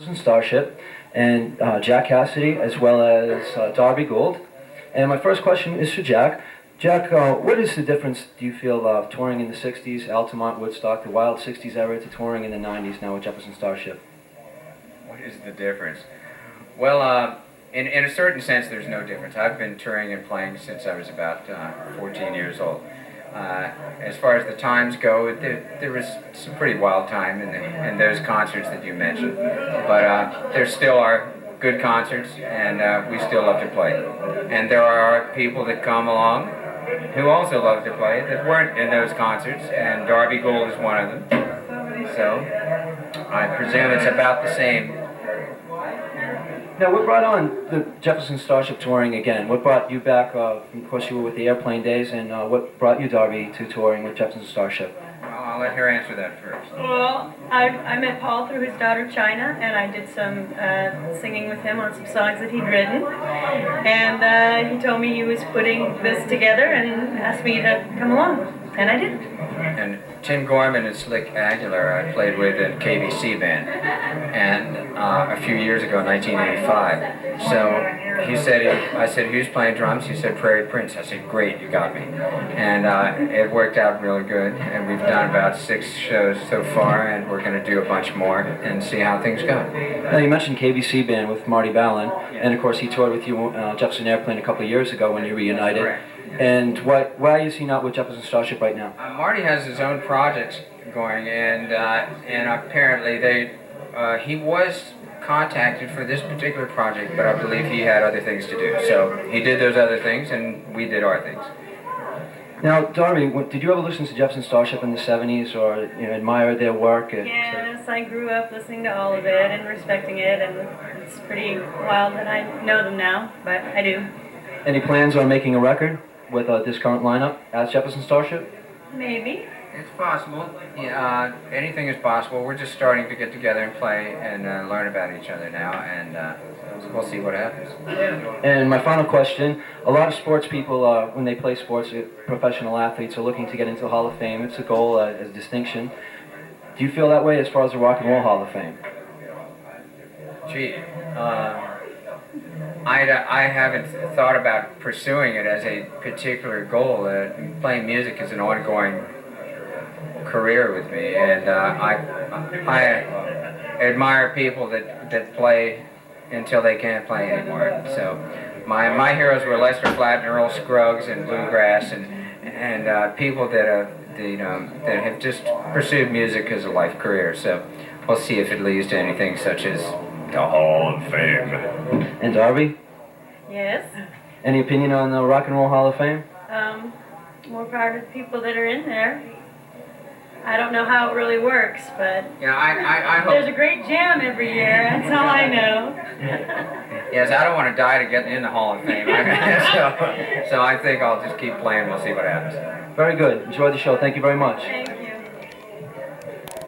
Jefferson Starship, and Jack Casady, as well as Darby Gould. And my first question is for Jack. Jack, what is the difference, do you feel, of touring in the 60s, Altamont, Woodstock, the wild 60s era, to touring in the 90s now with Jefferson Starship? What is the difference? Well, in a certain sense, there's no difference. I've been touring and playing since I was about 14 years old. As far as the times go, there was some pretty wild time in those concerts that you mentioned. But there still are good concerts, and we still love to play. And there are people that come along who also love to play that weren't in those concerts, and Darby Gould is one of them. So I presume it's about the same. Now, what brought on the Jefferson Starship touring again? What brought you back? Of course, you were with the Airplane Days, and what brought you, Darby, to touring with Jefferson Starship? Well, I'll let her answer that first. Well, I met Paul through his daughter China, and I did some singing with him on some songs that he'd written. And he told me he was putting this together and asked me to come along, and I did. And Tim Gorman and Slick Aguilar I played with in KBC band, and a few years ago, 1985. So he said, I said, who's playing drums? He said, Prairie Prince. I said, great, you got me. And it worked out really good, and we've done about 6 shows so far, and we're going to do a bunch more and see how things go. Now, you mentioned KBC band with Marty Ballin, and of course he toured with you Jefferson Airplane a couple of years ago when you reunited. Correct. And why is he not with Jefferson Starship right now? Marty has his own projects going, and apparently he was contacted for this particular project, but I believe he had other things to do. So he did those other things, and we did our things. Now, Darby, did you ever listen to Jefferson Starship in the 70s, or admire their work? Yes, I grew up listening to all of it and respecting it, and it's pretty wild that I know them now, but I do. Any plans on making a record with this current lineup as Jefferson Starship? Maybe. It's possible. Yeah, anything is possible. We're just starting to get together and play and learn about each other now, and we'll see what happens. And my final question, a lot of sports people, when they play sports, professional athletes are looking to get into the Hall of Fame. It's a goal, a distinction. Do you feel that way as far as the Rock and Roll Hall of Fame? Gee, I haven't thought about pursuing it as a particular goal. Playing music is an ongoing career with me, and I admire people that play until they can't play anymore. So my heroes were Lester Flatt and Earl Scruggs and bluegrass and people that have just pursued music as a life career. So we'll see if it leads to anything such as the Hall of Fame. And Darby? Yes. Any opinion on the Rock and Roll Hall of Fame? More proud of the people that are in there. I don't know how it really works, but yeah, I hope there's a great jam every year. That's all I know. Yes, I don't want to die to get in the Hall of Fame. So I think I'll just keep playing. We'll see what happens. Very good. Enjoy the show. Thank you very much. Thank you.